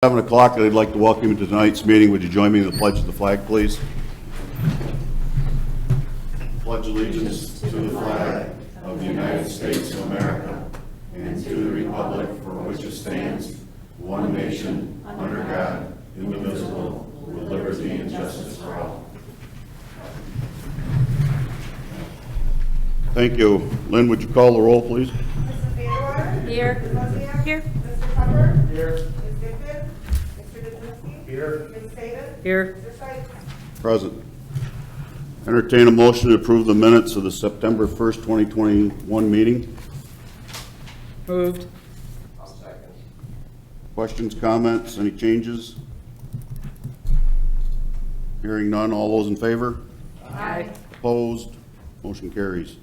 7 o'clock, I'd like to welcome you to tonight's meeting. Would you join me in the pledge of the flag, please? Pledge allegiance to the flag of the United States of America and to the republic for which it stands, one nation, under God, indivisible, with liberty and justice for all. Thank you. Lynn, would you call the roll, please? Mrs. Vanderwater? Here. Mrs. Wozniak? Here. Mr. Tupper? Here. Ms. Dickman? Mr. Dudzinski? Here. Ms. Davis? Here. Mr. Sykes? Present. Entertain a motion to approve the minutes of the September 1st, 2021 meeting. Moved. I'll second. Questions, comments, any changes? Hearing none, all those in favor? Aye. Opposed? Motion carries.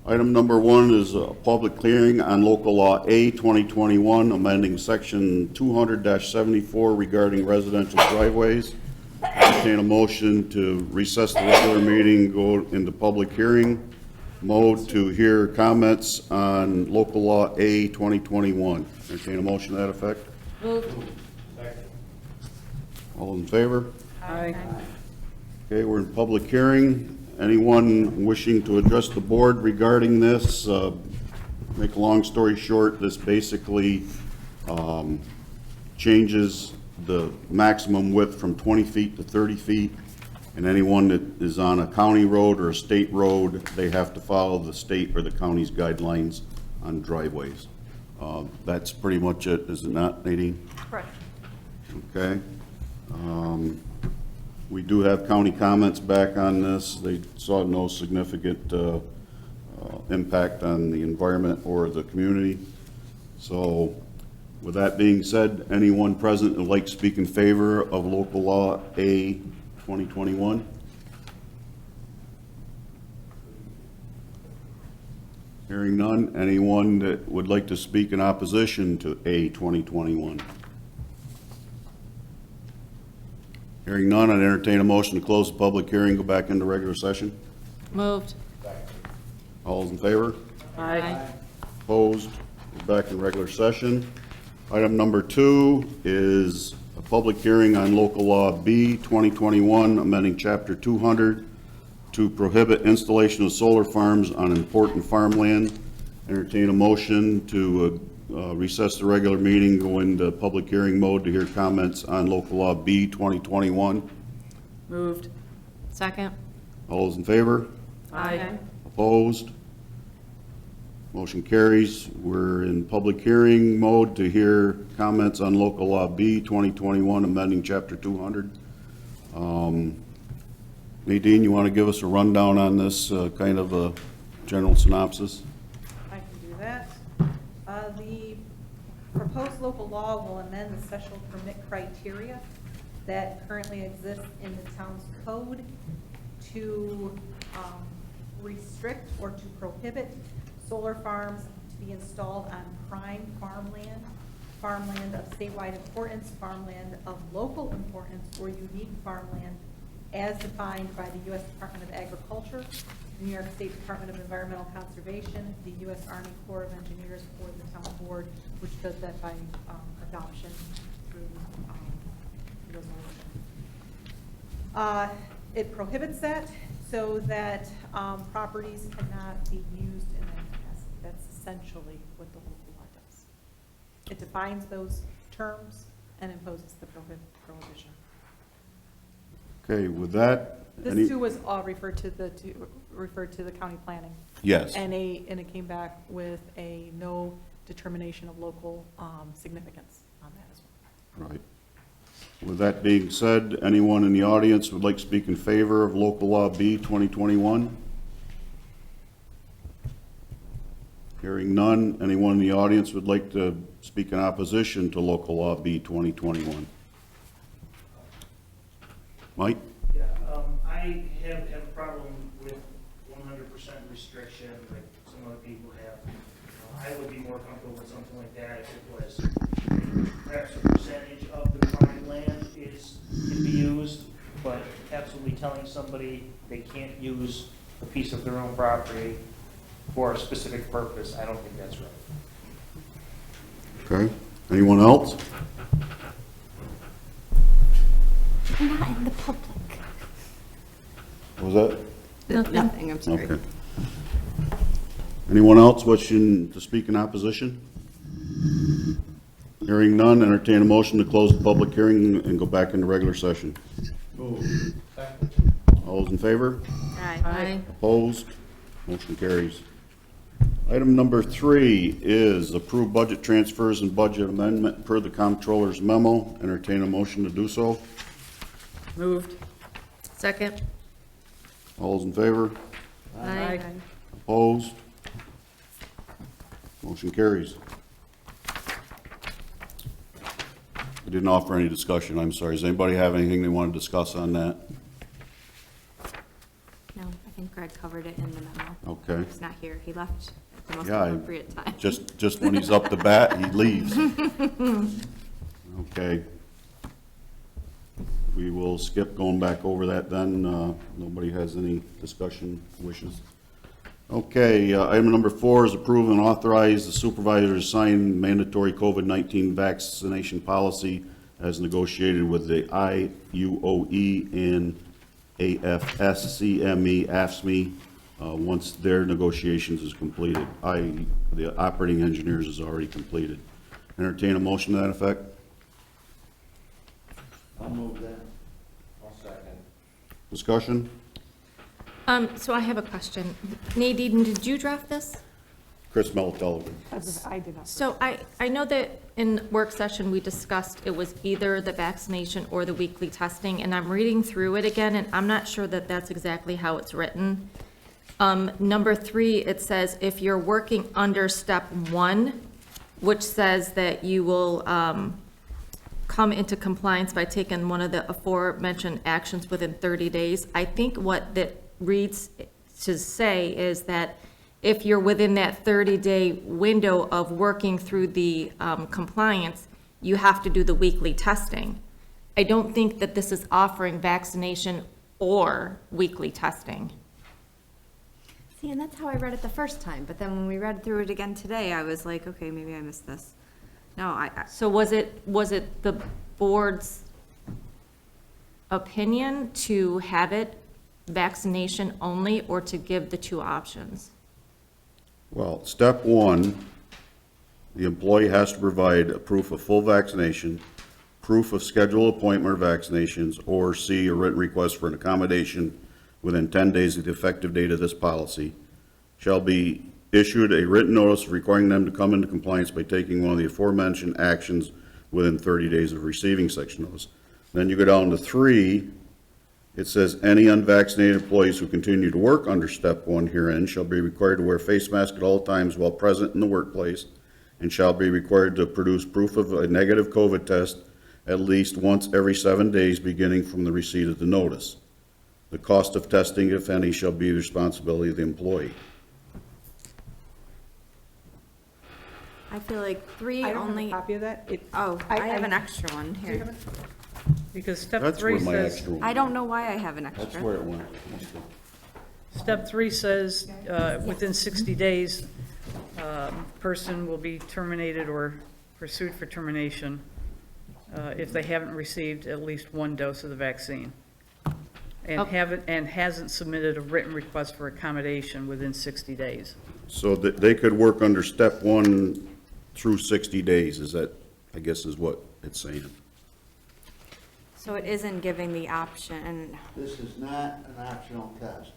Item number 1 is a public hearing on local law A 2021, amending section 200-74 regarding residential driveways. Entertain a motion to recess the regular meeting, go into public hearing mode to hear comments on local law A 2021. Entertain a motion to that effect. Moved. Second. All in favor? Aye. Okay, we're in public hearing. Anyone wishing to address the board regarding this? Make a long story short, this basically changes the maximum width from 20 feet to 30 feet. And anyone that is on a county road or a state road, they have to follow the state or the county's guidelines on driveways. That's pretty much it, is it not, Nadine? Correct. Okay. We do have county comments back on this. They saw no significant impact on the environment or the community. So with that being said, anyone present who would like to speak in favor of local law A 2021? Hearing none. Anyone that would like to speak in opposition to A 2021? Hearing none, I'd entertain a motion to close the public hearing, go back into regular session. Moved. All those in favor? Aye. Opposed? We're back in regular session. Item number 2 is a public hearing on local law B 2021, amending chapter 200 to prohibit installation of solar farms on important farmland. Entertain a motion to recess the regular meeting, go into public hearing mode to hear comments on local law B 2021. Moved. Second. All those in favor? Aye. Opposed? Motion carries. We're in public hearing mode to hear comments on local law B 2021, amending chapter 200. Nadine, you want to give us a rundown on this, kind of a general synopsis? I can do that. The proposed local law will amend the special permit criteria that currently exists in the town's code to restrict or to prohibit solar farms to be installed on prime farmland, farmland of statewide importance, farmland of local importance, or unique farmland as defined by the U.S. Department of Agriculture, New York State Department of Environmental Conservation, the U.S. Army Corps of Engineers, or the town board, which does that by adoption through resolution. It prohibits that so that properties cannot be used in that capacity. That's essentially what the local law does. It defines those terms and imposes the prohibition. Okay, with that. This too was referred to the county planning. Yes. And it came back with a no determination of local significance on that as well. Right. With that being said, anyone in the audience would like to speak in favor of local law B 2021? Hearing none. Anyone in the audience would like to speak in opposition to local law B 2021? Mike? Yeah, I have a problem with 100% restriction like some other people have. I would be more comfortable with something like that if it was perhaps a percentage of the prime land can be used, but absolutely telling somebody they can't use a piece of their own property for a specific purpose, I don't think that's right. Okay. Anyone else? Not in the public. Was that? Nothing, I'm sorry. Okay. Anyone else wishing to speak in opposition? Hearing none, entertain a motion to close the public hearing and go back into regular session. All those in favor? Aye. Opposed? Motion carries. Item number 3 is approve budget transfers and budget amendment per the comptroller's memo. Entertain a motion to do so. Moved. Second. All those in favor? Aye. Opposed? Motion carries. I didn't offer any discussion, I'm sorry. Does anybody have anything they want to discuss on that? No, I think Greg covered it in the memo. Okay. He's not here. He left at the most Yeah, appropriate time. Just when he's up to bat, he leaves. Okay. We will skip going back over that then. Nobody has any discussion wishes. Okay, item number 4 is approve and authorize the supervisor to sign mandatory COVID-19 vaccination policy as negotiated with the IUOE and AFSCME, AFSME, once their negotiations is completed. The operating engineers is already completed. Entertain a motion to that effect? I'll move that. I'll second. Discussion? So I have a question. Nadine, did you draft this? Chris Melitele. I did not. So I know that in work session, we discussed it was either the vaccination or the weekly testing, and I'm reading through it again, and I'm not sure that that's exactly how it's written. Number 3, it says if you're working under step 1, which says that you will come into compliance by taking one of the aforementioned actions within 30 days. I think what that reads to say is that if you're within that 30-day window of working through the compliance, you have to do the weekly testing. I don't think that this is offering vaccination or weekly testing. See, and that's how I read it the first time, but then when we read through it again today, I was like, okay, maybe I missed this. No, So was it the board's opinion to have it vaccination only or to give the 2 options? Well, step 1, the employee has to provide a proof of full vaccination, proof of scheduled appointment or vaccinations, or C, a written request for an accommodation within 10 days of the effective date of this policy, shall be issued a written notice requiring them to come into compliance by taking one of the aforementioned actions within 30 days of receiving such notice. Then you go down to 3, it says any unvaccinated employees who continue to work under step 1 herein shall be required to wear face mask at all times while present in the workplace and shall be required to produce proof of a negative COVID test at least once every 7 days beginning from the receipt of the notice. The cost of testing, if any, shall be the responsibility of the employee. I feel like 3 I don't have a only, copy of that. oh, I have an extra one Do you have here. it? Because step That's 3 where my says, extra one. I don't know why I have an That's extra. where it went. step 3 says, within 60 days, person will be terminated or pursued for termination if they haven't received at least 1 dose of the vaccine and hasn't submitted a written request for accommodation within 60 days. So that they could work under step 1 through 60 days, is that, I guess is what it's saying. So it isn't giving the option, This is not an optional test.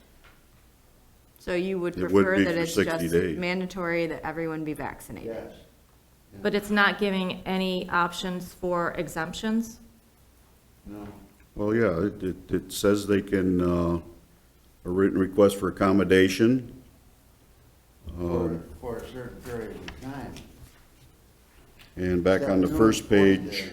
so you would It would prefer be that for it's 60 just days. mandatory that everyone be vaccinated? Yes. But it's not giving any options for exemptions? No. Well, yeah, it says they can, a written request for accommodation. For a certain period of time. And back on the Step 2 first is 40 page, days.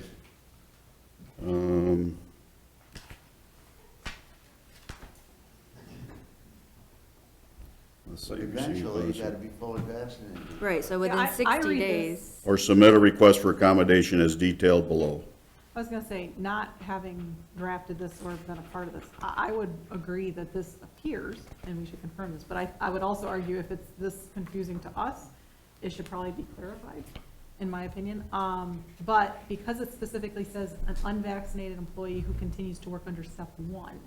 let's see. Eventually, you gotta be fully vaccinated. Right, so Yeah, within I 60 read this. days. Or submit a request for accommodation as detailed below. I was gonna say, not having drafted this or been a part of this, I would agree that this appears, and we should confirm this, but I would also argue if it's this confusing to us, it should probably be clarified. in my opinion. But because it specifically says an unvaccinated employee who continues to work under step one,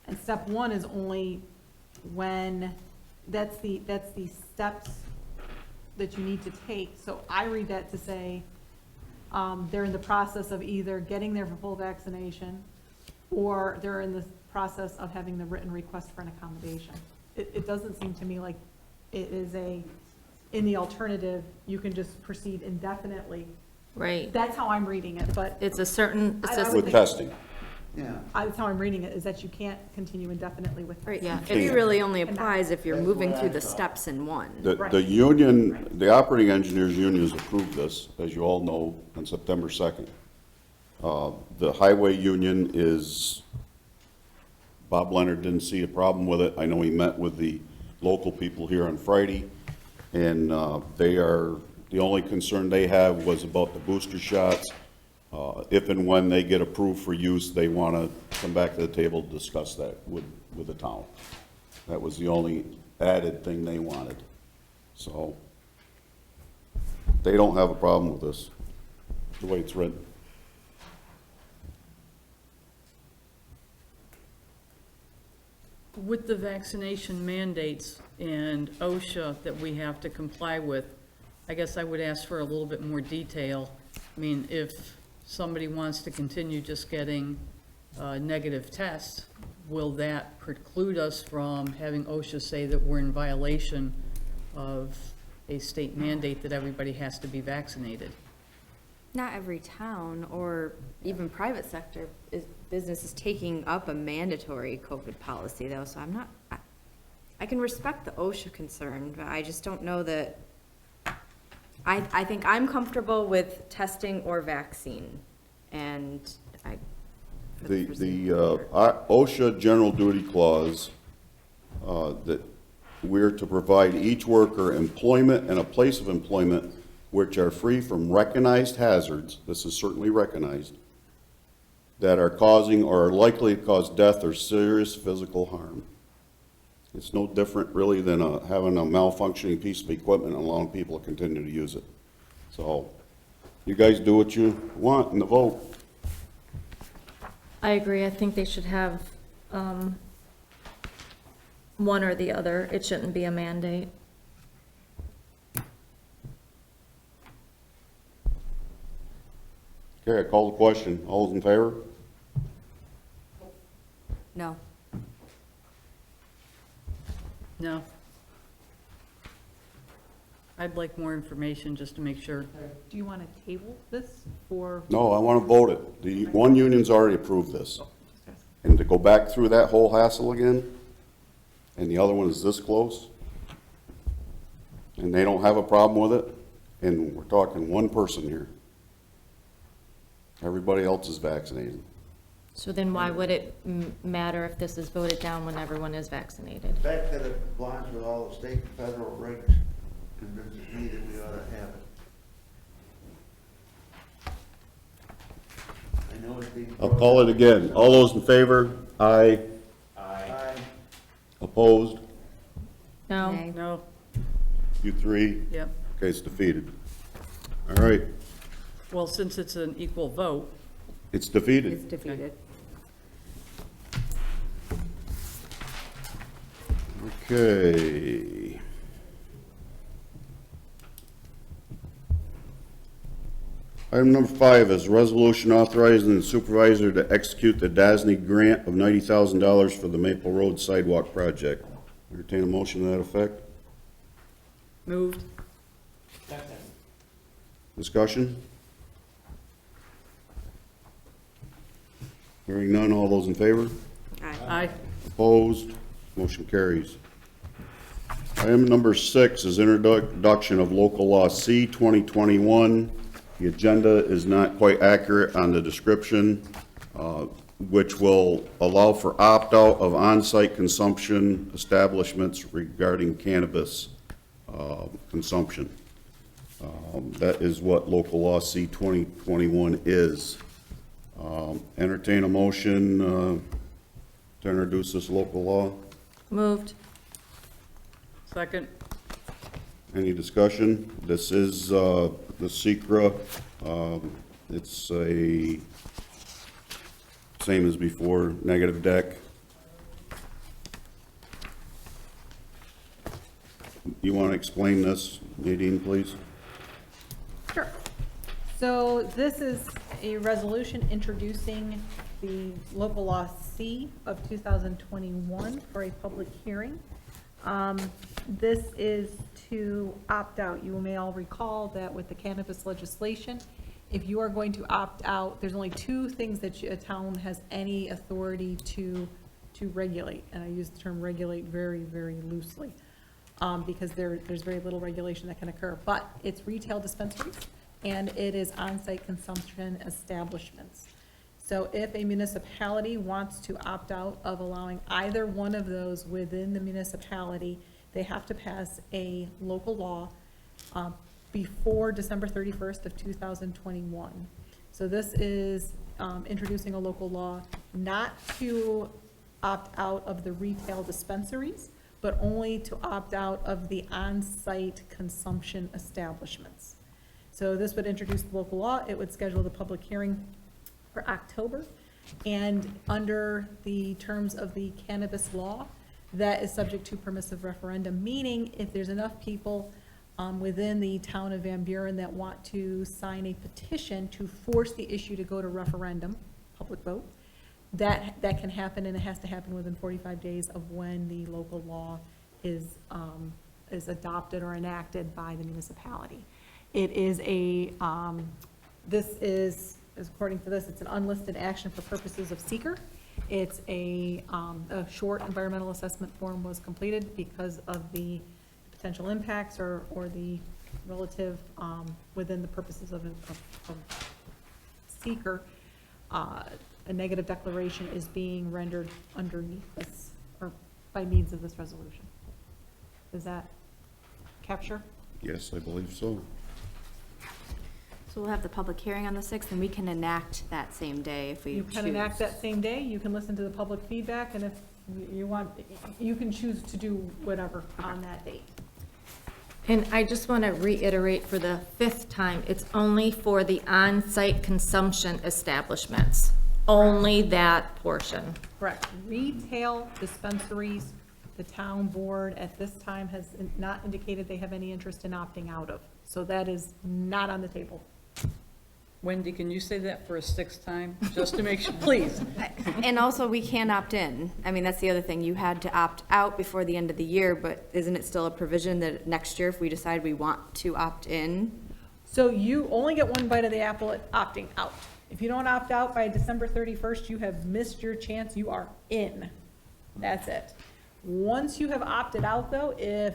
and step one is only when, that's the steps that you need to take. So I read that to say, they're in the process of either getting their full vaccination, or they're in the process of having the written request for an accommodation. It doesn't seem to me like it is in the alternative, you can just proceed indefinitely. Right. That's how I'm reading it, but It's a certain, it's I a, would With testing. Yeah. that's how I'm reading it, is that you can't continue indefinitely with. Right, Yeah, it really only applies if you're That's moving what I through the thought. steps in one. Right. The union, the operating engineers union has approved this, as you all know, on September 2nd. The highway union is, Bob Leonard didn't see a problem with it. I know he met with the local people here on Friday, and they are, the only concern they have was about the booster shots. If and when they get approved for use, they want to come back to the table to discuss that with the town. That was the only added thing they wanted. So they don't have a problem with this, the way it's written. With the vaccination mandates and OSHA that we have to comply with, I guess I would ask for a little bit more detail. I mean, if somebody wants to continue just getting negative tests, will that preclude us from having OSHA say that we're in violation of a state mandate that everybody has to be vaccinated? Not every town or even private sector business is taking up a mandatory COVID policy though, so I'm not, I can respect the OSHA concern, but I just don't know that, I think I'm comfortable with testing or vaccine, and I. for The foreseeable future. OSHA general duty clause, that we're to provide each worker employment and a place of employment which are free from recognized hazards, this is certainly recognized, that are causing or are likely to cause death or serious physical harm. It's no different really than having a malfunctioning piece of equipment and allowing people to continue to use it. So you guys do what you want in the vote. I agree. I think they should have one or the other. It shouldn't be a mandate. Okay, I call the question. All those in favor? No. No. I'd like more information just to make sure. Do you want to table this for? No, I want to vote it. The one union's already approved this. And to go back through that whole hassle again, and the other one is this close, and they don't have a problem with it, and we're talking one person here. Everybody else is vaccinated. So then why would it matter if this is voted down when everyone is vaccinated? The fact that it complies with all the state and federal regs convinces me that we ought to have it. I know it's being. I'll call it again. All those in favor? Aye. Aye. Opposed? No? Nay. No? You three? Yep. Okay, it's defeated. All right, Well, since it's an equal vote, it's It's defeated. defeated. Okay. Item number 5 is resolution authorizing the supervisor to execute the DASNY grant of $90,000 for the Maple Road sidewalk project. Entertain a motion to that effect. moved. Discussion? Hearing none, all those in favor? Aye. Aye. Opposed? Motion carries. Item number 6 is introduction of local law C 2021. The agenda is not quite accurate on the description, which will allow for opt-out of on-site consumption establishments regarding cannabis consumption. That is what local law C 2021 is. Entertain a motion to introduce this local law. Moved. Second. Any discussion? This is the secra, it's a, same as before, negative deck. You want to explain this, Nadine, please? Sure. So this is a resolution introducing the local law C of 2021 for a public hearing. This is to opt out. You may all recall that with the cannabis legislation, if you are going to opt out, there's only two things that a town has any authority to regulate. And I use the term regulate very, very loosely, because there's very little regulation that can occur. But it's retail dispensaries, and it is on-site consumption establishments. So if a municipality wants to opt out of allowing either one of those within the municipality, they have to pass a local law before December 31st of 2021. So this is introducing a local law not to opt out of the retail dispensaries, but only to opt out of the on-site consumption establishments. So this would introduce the local law. It would schedule the public hearing for October. And under the terms of the cannabis law, that is subject to permissive referendum, meaning if there's enough people within the town of Van Buren that want to sign a petition to force the issue to go to referendum, public vote, that can happen, and it has to happen within 45 days of when the local law is adopted or enacted by the municipality. It is this is according to this, it's an unlisted action for purposes of seeker. It's a short environmental assessment form was completed because of the potential impacts or the relative within the purposes of seeker. A negative declaration is being rendered underneath this, or by means of this resolution. Does that capture? Yes, I believe so. So we'll have the public hearing on the 6th, and we can enact that same day if we You choose. can enact that same day, you can listen to the public feedback, and if you want, you can choose to do whatever on that date. And I just want to reiterate for the 5th time, it's only for the on-site consumption establishments, only that portion. Correct. Retail dispensaries, the town board at this time has not indicated they have any interest in opting out of. So that is not on the table. Wendy, can you say that for a 6th time, just to make sure, please? And also, we can opt in. I mean, that's the other thing. You had to opt out before the end of the year, but isn't it still a provision that next year, if we decide we want to opt in? So you only get one bite of the apple at opting out. If you don't opt out by December 31st, you have missed your chance. You are in. That's it. Once you have opted out, though, if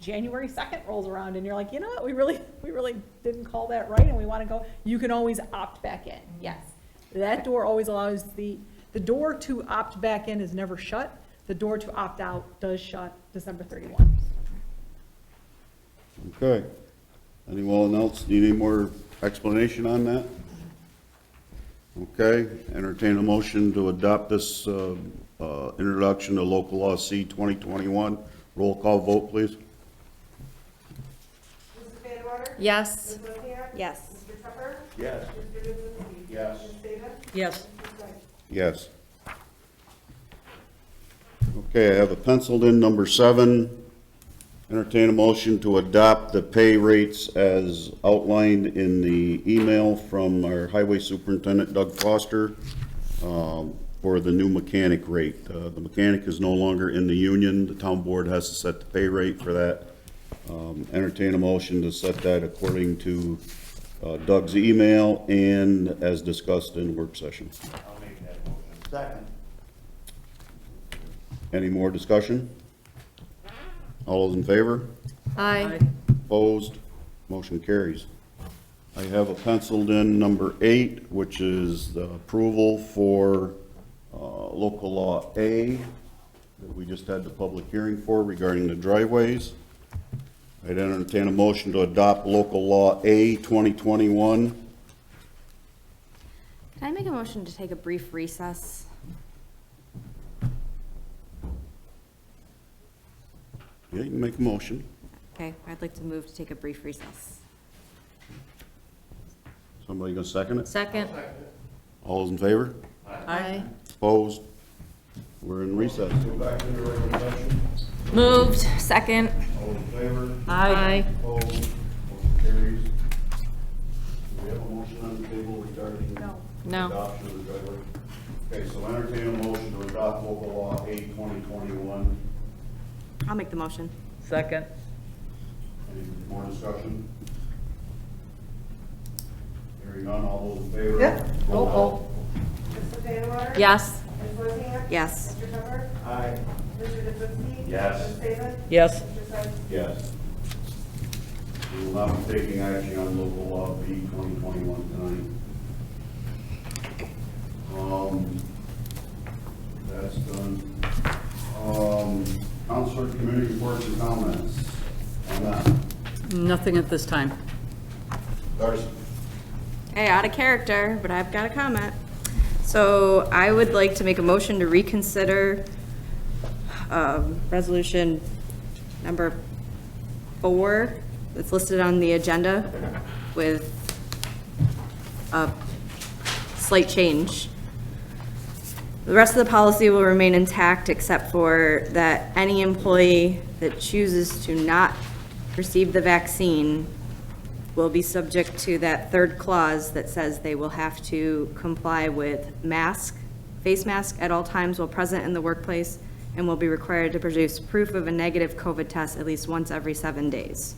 January 2nd rolls around and you're like, you know what, we really didn't call that right and we want to go, you can always opt back in. Yes. That door always allows the door to opt back in is never shut. The door to opt out does shut December 31. Okay. Anyone else need any more explanation on that? Okay, entertain a motion to adopt this introduction to local law C 2021. Roll call vote, please. Mrs. Vanderwater? Yes. Ms. Wozniak? Yes. Mr. Tupper? Yes. Mr. Duzinski? Yes. Ms. Davis? Yes. Ms. Wright? Yes. Okay, I have a penciled in number 7. Entertain a motion to adopt the pay rates as outlined in the email from our highway superintendent, Doug Foster, for the new mechanic rate. The mechanic is no longer in the union. The town board has to set the pay rate for that. Entertain a motion to set that according to Doug's email and as discussed in work session. I'll make that motion. Second. Any more discussion? All those in favor? Aye. Opposed? Motion carries. I have a penciled in number 8, which is the approval for local law A that we just had the public hearing for regarding the driveways. I'd entertain a motion to adopt local law A 2021. Can I make a motion to take a brief recess? Yeah, you can make a motion. Okay, I'd like to move to take a brief recess. Somebody gonna second it? Second. All those in favor? Aye. Opposed? We're in recess. Go back into regular session. Moved. Second. All in favor? Aye. Opposed? Motion carries. Do we have a motion on the table regarding No. adoption of the regular? Okay, so entertain a motion to adopt local law 8/2021. I'll make the motion. Second. Any more discussion? Hearing none, all those in favor? Yep. Roll call. Mr. Vanderwater? Yes. Ms. Wozniak? Yes. Mr. Pepper? Aye. Mr. Kaczynski? Yes. Ms. Saban? Yes. Mr. Sykes? Yes. We will not be taking action on local law B 2021 tonight. That's done. Counselor, community reports and comments on that. Nothing at this time. Darcy? Hey, out of character, but I've got a comment. So I would like to make a motion to reconsider resolution number 4 that's listed on the agenda with a slight change. The rest of the policy will remain intact except for that any employee that chooses to not receive the vaccine will be subject to that third clause that says they will have to comply with face mask at all times while present in the workplace, and will be required to produce proof of a negative COVID test at least once every 7 days.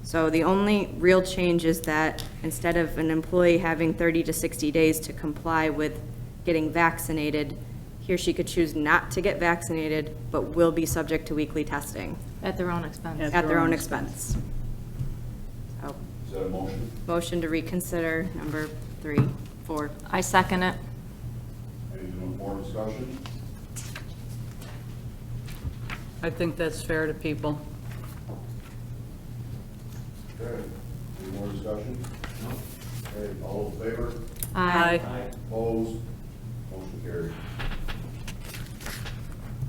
So the only real change is that instead of an employee having 30 to 60 days to comply with getting vaccinated, he or she could choose not to get vaccinated, but will be subject to weekly testing At their own expense. at their own expense. So, Is that a motion? motion to reconsider number 3, 4. I second it. Any more discussion? I think that's fair to people. Okay. Any more discussion? No. Okay, all in favor? Aye. Opposed? Motion carried.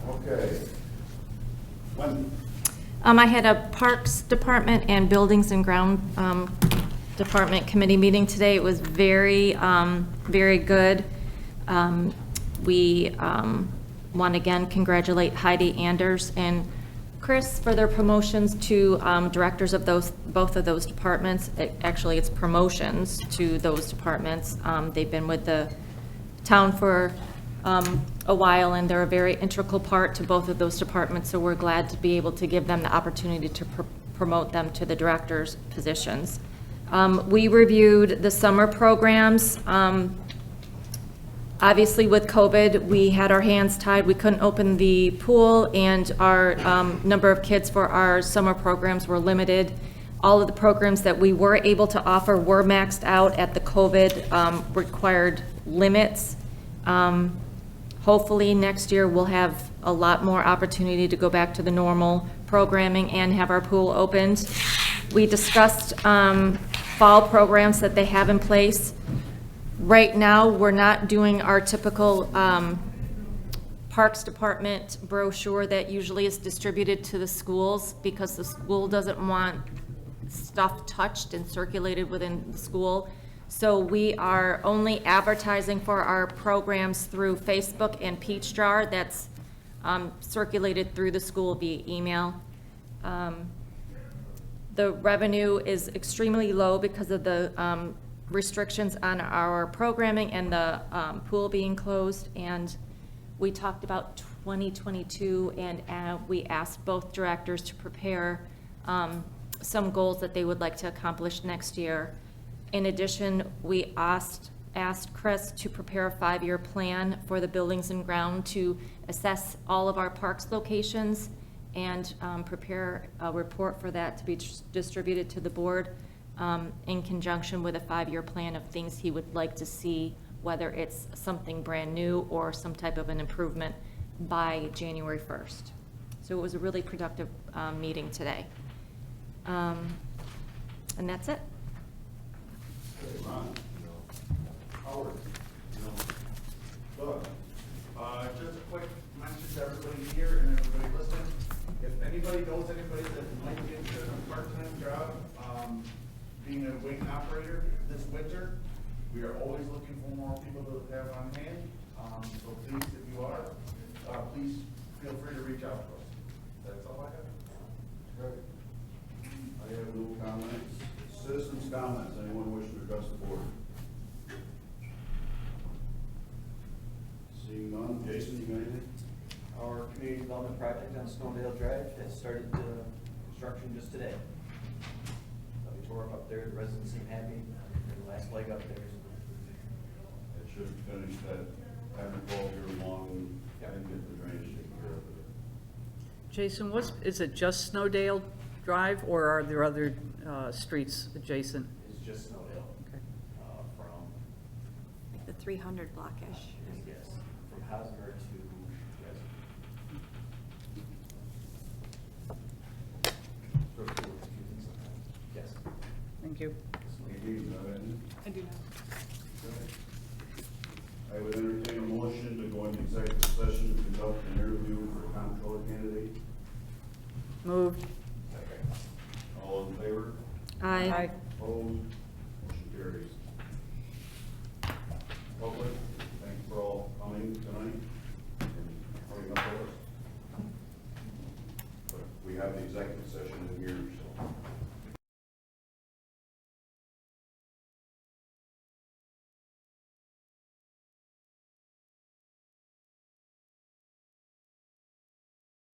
Okay. When? I had a Parks Department and Buildings and Ground Department committee meeting today. It was very, very good. We want to again congratulate Heidi Anders and Chris for their promotions to directors of both of those departments. Actually, it's promotions to those departments. They've been with the town for a while, and they're a very integral part to both of those departments, so we're glad to be able to give them the opportunity to promote them to the director's positions. We reviewed the summer programs. Obviously, with COVID, we had our hands tied. We couldn't open the pool, and our number of kids for our summer programs were limited. All of the programs that we were able to offer were maxed out at the COVID required limits. Hopefully, next year, we'll have a lot more opportunity to go back to the normal programming and have our pool opened. We discussed fall programs that they have in place. Right now, we're not doing our typical Parks Department brochure that usually is distributed to the schools because the school doesn't want stuff touched and circulated within the school. So we are only advertising for our programs through Facebook and Peach Jar. That's circulated through the school via email. The revenue is extremely low because of the restrictions on our programming and the pool being closed. And we talked about 2022, and we asked both directors to prepare some goals that they would like to accomplish next year. In addition, we asked Chris to prepare a 5-year plan for the buildings and ground to assess all of our parks locations and prepare a report for that to be distributed to the board in conjunction with a 5-year plan of things he would like to see, whether it's something brand new or some type of an improvement by January 1st. So it was a really productive meeting today. And that's it. Ron? Howard? Look, just a quick mention to everybody here and everybody listening. If anybody knows anybody that might get a part-time job, being a wing operator this winter, We are always looking for more people to have on hand, so please, if you are, please feel free to reach out to us. That's all I have. Okay. I have no comments. Citizens' comments, anyone wishing to address the board? Seeing none, Jason, you got anything? Our community development project on Stonedale Drive has started construction just today. We tore up there, the residents seem happy, and the last leg up there is It should finish that 10 or 12 year long and get the drainage taken care of. Jason, is it just Snowdale Drive, or are there other streets adjacent? is just Snowdale. Okay. From, Like the 300 blockish. yes, from Hosmer to, yes. Sort of confusing sometimes. Yes. Thank you. Nadine, you have anything? I do not. I would entertain a motion to go into executive session to conduct an interview for a comptroller candidate. Moved. All in favor? Aye. Opposed?